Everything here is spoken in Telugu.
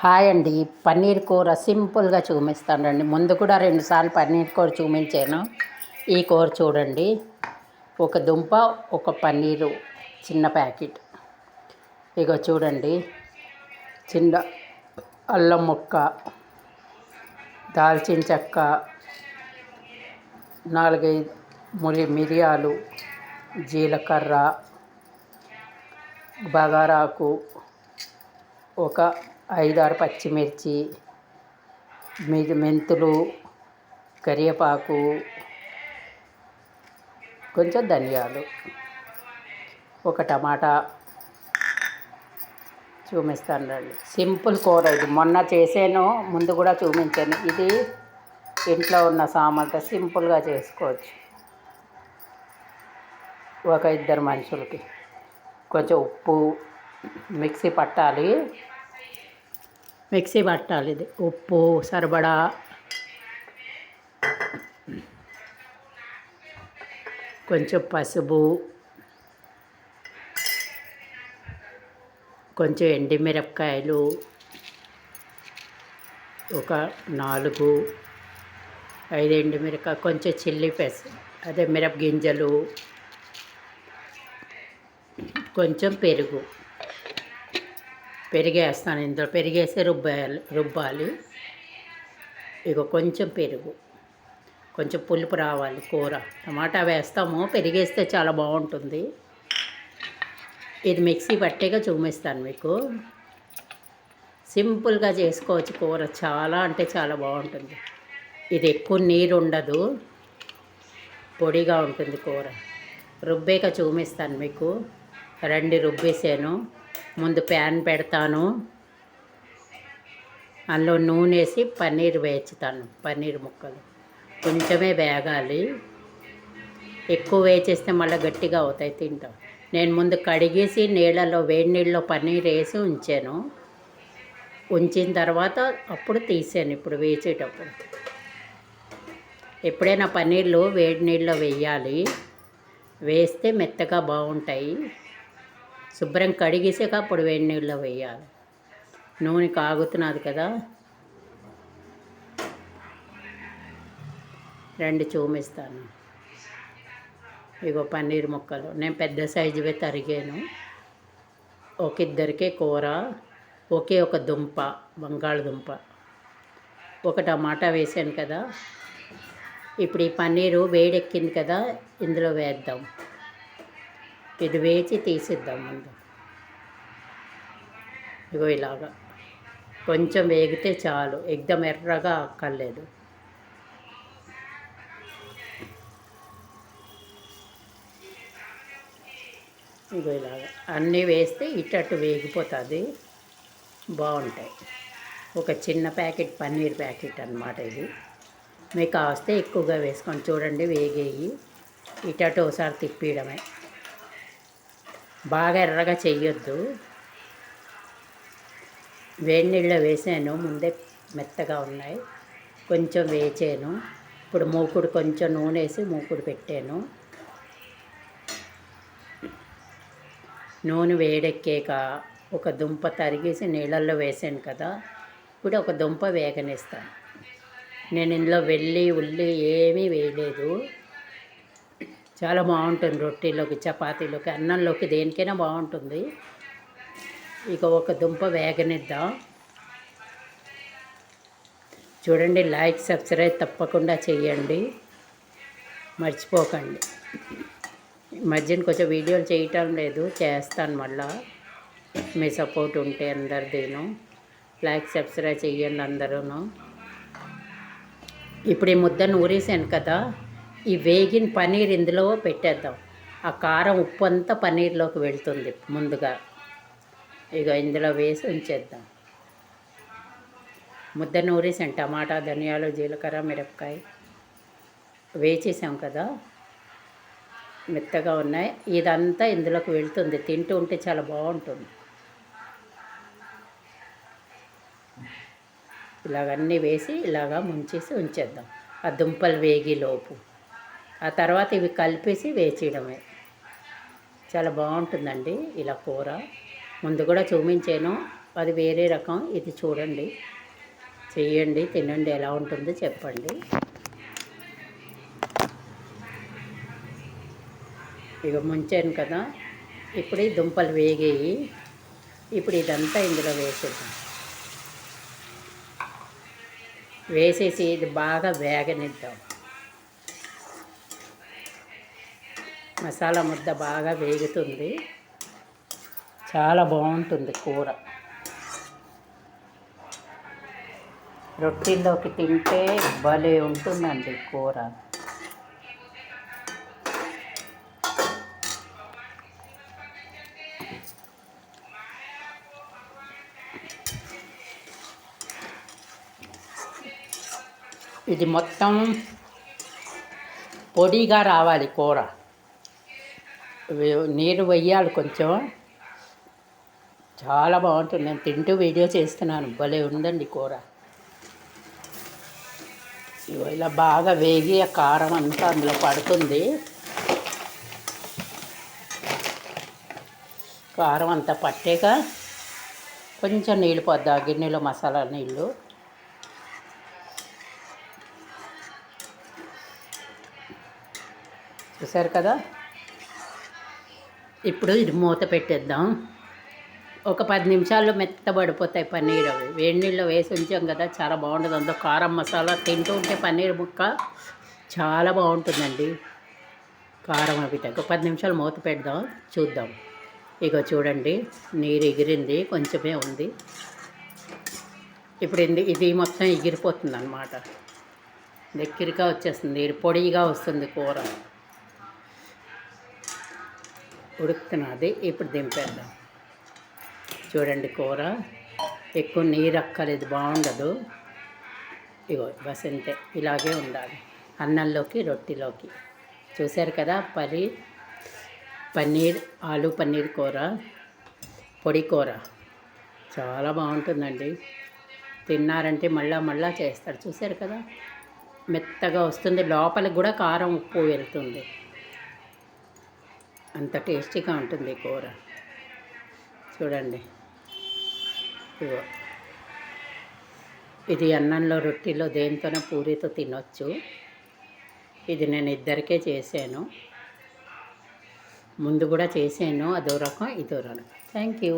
హాయ్ అండి. పన్నీర్ కూర సింపుల్గా చూపిస్తానండి. ముందు కూడా 2 సార్లు పన్నీర్ కూర చూపించాను. ఈ కూర చూడండి. ఒక దుంప, ఒక పన్నీరు చిన్న ప్యాకెట్. ఇగో చూడండి, చిన్న అల్లం ముక్క, దాల్చిన చెక్క, 4-5 మిరియాలు, జీలకర్ర, బగారాకు, ఒక 5-6 పచ్చిమిర్చి, మెంతులు, కరివేపాకు, కొంచెం ధనియాలు, ఒక టమాటా చూపిస్తాను రండి. సింపుల్ కూర ఇది. మొన్న చేసాను, ముందు కూడా చూపించాను. ఇది ఇంట్లో ఉన్న సామాన్లతో సింపుల్గా చేసుకోవచ్చు. ఒక 2 మనుషులకి. కొంచెం ఉప్పు, మిక్సీ పట్టాలి. ఇది ఉప్పు సరిపడా, కొంచెం పసుపు, కొంచెం ఎండుమిరపకాయలు, ఒక 4-5 ఎండుమిరపకాయ, కొంచెం చిల్లీ అదే మిరప గింజలు, కొంచెం పెరిగేస్తాను. ఇందులో పెరిగేసి రుబ్బాలి. ఇక కొంచెం పెరుగు, కొంచెం పులుపు రావాలి. కూర టమాటా వేస్తాము, పెరిగేస్తే చాలా బాగుంటుంది. ఇది మిక్సీ పట్టేగా చూపిస్తాను మీకు. సింపుల్గా చేసుకోవచ్చు కూర. చాలా అంటే చాలా బాగుంటుంది. ఇది ఎక్కువ నీరు ఉండదు, పొడిగా ఉంటుంది కూర. రుబ్బేక చూపిస్తాను మీకు. రండి, రుబ్బేసాను. ముందు ప్యాన్ పెడతాను, అందులో నూనె వేసి పన్నీర్ వేయించుతాను. పన్నీర్ ముక్కలు కొంచెమే వేగాలి. ఎక్కువ వేచేస్తే మళ్ళీ గట్టిగా అవుతాయి, తింటాం. నేను ముందు కడిగేసి వేడి నీళ్ళలో పన్నీర్ వేసి ఉంచాను. ఉంచిన తర్వాత అప్పుడు తీసాను. ఇప్పుడు వేసేటప్పుడు ఎప్పుడైనా పన్నీర్లు వేడి నీళ్ళలో వేయాలి. వేస్తే మెత్తగా బాగుంటాయి. శుభ్రం కడిగేసాక అప్పుడు వేడి నీళ్ళలో వేయాలి. నూనె కాగుతున్నది కదా, రెండు చూపిస్తాను. ఇగో పన్నీర్ ముక్కలు నేను పెద్ద సైజువే తరిగాను. ఒక ఇద్దరికే కూర. ఒక దుంప, బంగాళదుంప, ఒక టమాటా వేసాను కదా. ఇప్పుడు ఈ పన్నీరు వేడెక్కింది కదా, ఇందులో వేద్దాం. ఇది వేచి తీసిద్దాం ముందు. ఇగో ఇలాగా కొంచెం వేగితే చాలు, ఎగ్దం ఎర్రగా అక్కర్లేదు. ఇగో ఇలాగా అన్నీ వేస్తే ఇటు వేగిపోతుంది, బాగుంటాయి. ఒక చిన్న ప్యాకెట్ పన్నీర్ ప్యాకెట్ అన్నమాట ఇది. మీకు కావస్తే ఎక్కువగా వేసుకొని చూడండి. వేగేయి ఇటు ఒకసారి తిప్పియడమే. బాగా ఎర్రగా చెయ్యొద్దు. వేడి నీళ్ళలో వేసాను ముందే, మెత్తగా ఉన్నాయి. కొంచెం వేచాను. ఇప్పుడు మూకుడు కొంచెం నూనె వేసి మూకుడు పెట్టాను. నూనె వేడెక్కాక ఒక దుంప తరిగేసి నీళ్ళల్లో వేసాను కదా. ఇప్పుడు ఒక దుంప వేగనిస్తాను. నేను ఇందులో ఉల్లి ఏమీ వేయలేదు. చాలా బాగుంటుంది. రొట్టెలోకి, చపాతీలోకి, అన్నంలోకి, దేనికైనా బాగుంటుంది. ఇక ఒక దుంప వేగనిద్దాం. చూడండి, లైక్ సబ్స్క్రైబ్ తప్పకుండా చేయండి, మర్చిపోకండి. మధ్యన కొంచెం వీడియోలు చేయటం లేదు, చేస్తాను మళ్ళా. మీ సపోర్ట్ ఉంటే అందరిదేను. లైక్ సబ్స్క్రైబ్ చేయండి అందరూ. ఇప్పుడు ఈ ముద్ద నూరేసాను కదా, ఈ వేగిన పన్నీర్ ఇందులో పెట్టేద్దాం. ఆ కారం, ఉప్పు అంతా పన్నీర్లోకి వెళ్తుంది ముందుగా. ఇక ఇందులో వేసి ఉంచేద్దాం. ముద్ద నూరేసాం. టమాటా, ధనియాలు, జీలకర్ర, మిరపకాయ వేసేసాం కదా, మెత్తగా ఉన్నాయి. ఇదంతా ఇందులోకి వెళ్తుంది. తింటూ ఉంటే చాలా బాగుంటుంది. ఇలాగన్నీ వేసి ఇలాగా ముంచేసి ఉంచేద్దాం, ఆ దుంపలు వేగిలోపు. ఆ తర్వాత ఇవి కలిపేసి వేచేయడమే. చాలా బాగుంటుందండి ఇలా కూర. ముందు కూడా చూపించాను. అది వేరే రకం. ఇది చూడండి, చెయ్యండి, తినండి, ఎలా ఉంటుందో చెప్పండి. ఇక ముంచాను కదా, ఇప్పుడు ఈ దుంపలు వేగాయి. ఇప్పుడు ఇదంతా ఇందులో వేసేద్దాం. వేసేసి ఇది బాగా వేగనిద్దాం. మసాలా ముద్ద బాగా వేగుతుంది. చాలా బాగుంటుంది కూర. రొట్టెల్లోకి తింటే భలే ఉంటుందండి కూర. ఇది మొత్తం పొడిగా రావాలి కూర. నీరు వేయాలి కొంచెం. చాలా బాగుంటుంది. నేను తింటూ వీడియో చేస్తున్నాను. భలే ఉందండి కూర. ఇలా బాగా వేగి ఆ కారం అంతా అందులో పడుతుంది. కారం అంతా పట్టాక కొంచెం నీళ్ళు పోద్ది, ఆ గిన్నెలో మసాలా నీళ్ళు. చూసారు కదా. ఇప్పుడు ఇది మూత పెట్టేద్దాం. ఒక 10 నిమిషాల్లో మెత్తబడిపోతాయి పన్నీర్. అవి వేడి నీళ్ళు వేసి ఉంచాం కదా, చాలా బాగుంటుంది. అందులో కారం మసాలా తింటూ ఉంటే పన్నీర్ ముక్క చాలా బాగుంటుందండి. కారం అవి తగ్గ 10 నిమిషాలు మూత పెడదాం, చూద్దాం. ఇక చూడండి, నీరు ఎగిరింది, కొంచెమే ఉంది. ఇప్పుడు ఇది మొత్తం ఎగిరిపోతుంది అన్నమాట. దగ్గరగా వచ్చేస్తుంది, నీరు పొడిగా వస్తుంది కూర. ఉడుకుతున్నది. ఇప్పుడు దింపేద్దాం. చూడండి, కూర ఎక్కువ నీరు అక్కలేదు, బాగుండదు. ఇగో బస్ అంతే, ఇలాగే ఉండాలి అన్నంలోకి, రొట్టెలోకి. చూశారు కదా, పన్నీర్ ఆలు పన్నీర్ కూర, పొడి కూర చాలా బాగుంటుందండి. తిన్నారంటే మళ్ళా చేస్తారు. చూశారు కదా, మెత్తగా వస్తుంది. లోపలికి కూడా కారం ఉప్పు వెళ్తుంది. అంత టేస్టీగా ఉంటుంది కూర. చూడండి, ఇగో ఇది అన్నంలో, రొట్టెలో, దేనితోనో పూరీతో తినొచ్చు. ఇది నేను ఇద్దరికే చేశాను. ముందు కూడా చేశాను, అదో రకం, ఇదో రకం. Thank you.